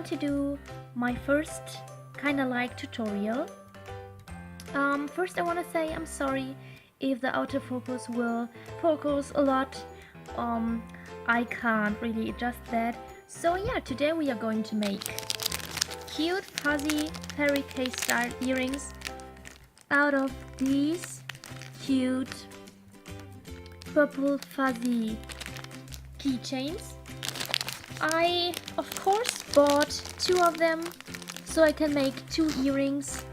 to do my first kinda like tutorial. First I want to say I'm sorry if the autofocus will focus a lot. I can't really adjust that. So yeah, today we are going to make cute fuzzy fairy case style earrings out of these cute purple fuzzy keychains. I of course bought 2 of them so I can make 2 earrings,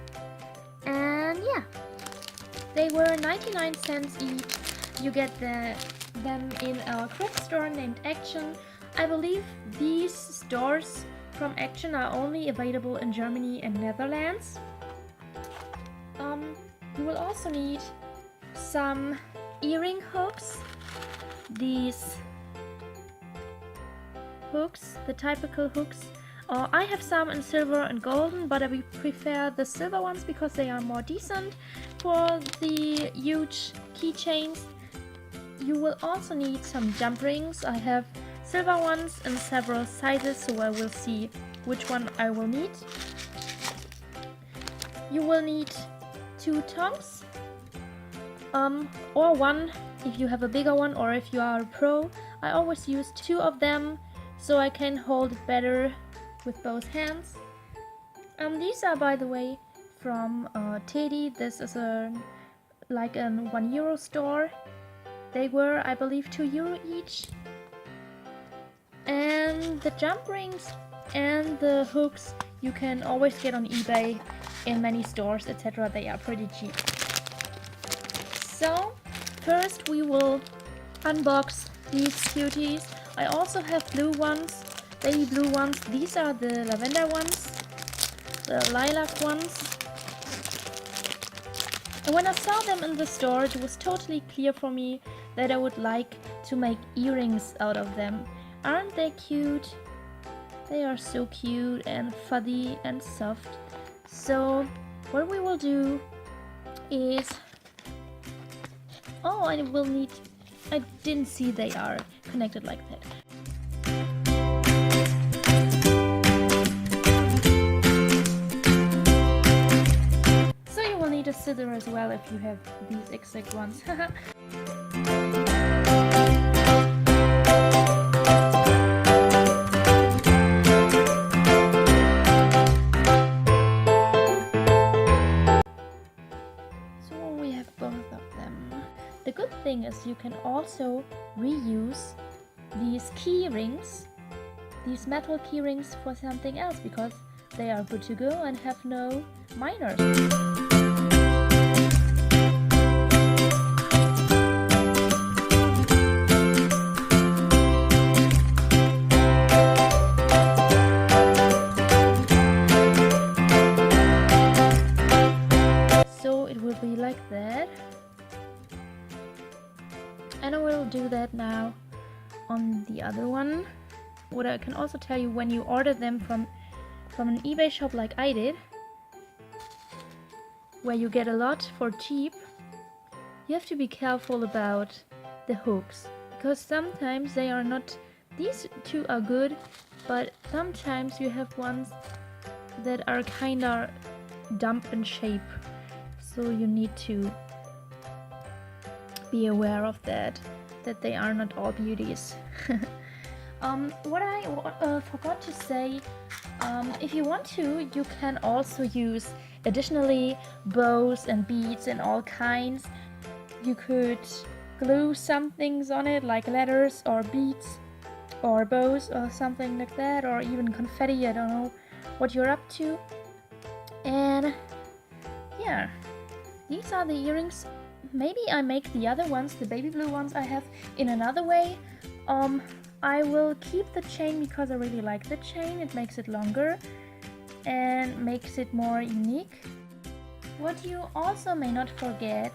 and yeah, they were 99 cents each. You get them in a craft store named Action. I believe these stores from Action are only available in Germany and Netherlands. You will also need some earring hooks. These hooks, the typical hooks. I have some in silver and golden, but I prefer the silver ones because they are more decent for the huge keychains. You will also need some jump rings. I have silver ones in several sizes, so I will see which one I will need. You will need 2 tongs, or one if you have a bigger one, or if you are a pro. I always use 2 of them so I can hold it better with both hands. These are, by the way, from Teddy. This is like a €1 store. They were, I believe, €2 each. And the jump rings and the hooks you can always get on eBay, in many stores, etc. They are pretty cheap. So first we will unbox these cuties. I also have blue ones, baby blue ones. These are the lavender ones, the lilac ones. And when I saw them in the store, it was totally clear for me that I would like to make earrings out of them. Aren't they cute? They are so cute and fuzzy and soft. So what we will do is... Oh, I will need... I didn't see they are connected like that. So you will need a scissor as well if you have these exact ones. The good thing is you can also reuse these key rings, these metal key rings, for something else because they are good to go and have no minors. So it will be like that. And I will do that now on the other one. What I can also tell you, when you order them from an eBay shop like I did, where you get a lot for cheap, you have to be careful about the hooks, because sometimes they are not... These 2 are good, but sometimes you have ones that are kinda dump in shape, so you need to be aware of that they are not all beauties. What I forgot to say, if you want to, you can also use additionally bows and beads and all kinds. You could glue some things on it, like letters or beads or bows or something like that, or even confetti. I don't know what you're up to. And yeah, these are the earrings. Maybe I make the other ones, the baby blue ones I have, in another way. I will keep the chain because I really like the chain. It makes it longer and makes it more unique. What you also may not forget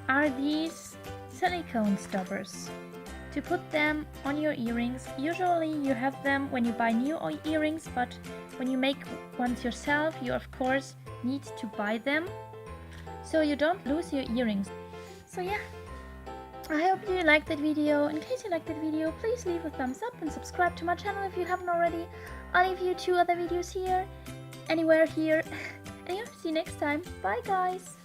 are these silicone stoppers. To put them on your earrings, usually you have them when you buy new earrings, but when you make ones yourself, you of course need to buy them, so you don't lose your earrings. So yeah, I hope you liked that video. In case you liked that video, please leave a thumbs up and subscribe to my channel if you haven't already. I'll leave you 2 other videos here, anywhere here. And yeah, see you next time. Bye guys!